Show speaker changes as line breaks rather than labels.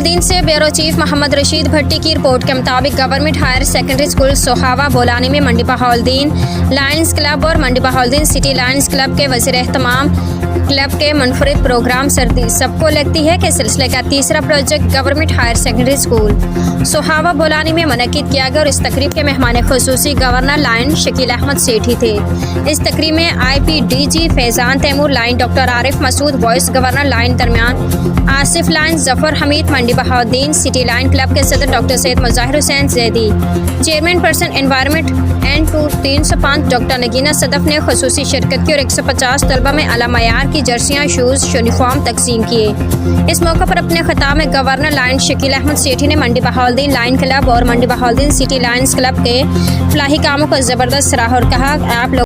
बहाउद्दीन से bureau chief Mohammad Rashid Bhatti की report के मुताबिक government higher secondary school Sohawa Bolani में मंडी बहाउद्दीन लायंस क्लब और Mandi Bahauddin city Lions club के वज़ीर एहतमाम क्लब के मुनफरिद प्रोग्राम सर्दी सबको लगती है के सिलसिले का तीसरा project government higher secondary school Sohawa Bolani में मुनक्किद किया गया और इस तकरीब के मेहमान खुसूसी गवर्नर लाइन शकील अहमद सेठी थे। इस तकरीब में IPDG Faizan Taimur Lion, doctor Arif Masood vice governor Lion दरमियान Asif Lion, Zafar Hameed Mandi Bahauddin city Lion club के सदर doctor Syed Muzahir Hussain Zaidi, chairman person environment and 305 doctor Nagina Sadaf ने खुसूसी शिरकत की और 150 तलबा में आला मयार की जर्सियाँ, शूज़, यूनिफॉर्म तकसीम किए। इस मौके पर अपने खिताब में गवर्नर लाइन शकील अहमद सेठी ने मंडी बहाउद्दीन लाइन क्लब और Mandi Bahauddin city Lions club के फलाही कामों को ज़बरदस्त सराहा और कहा आप लोग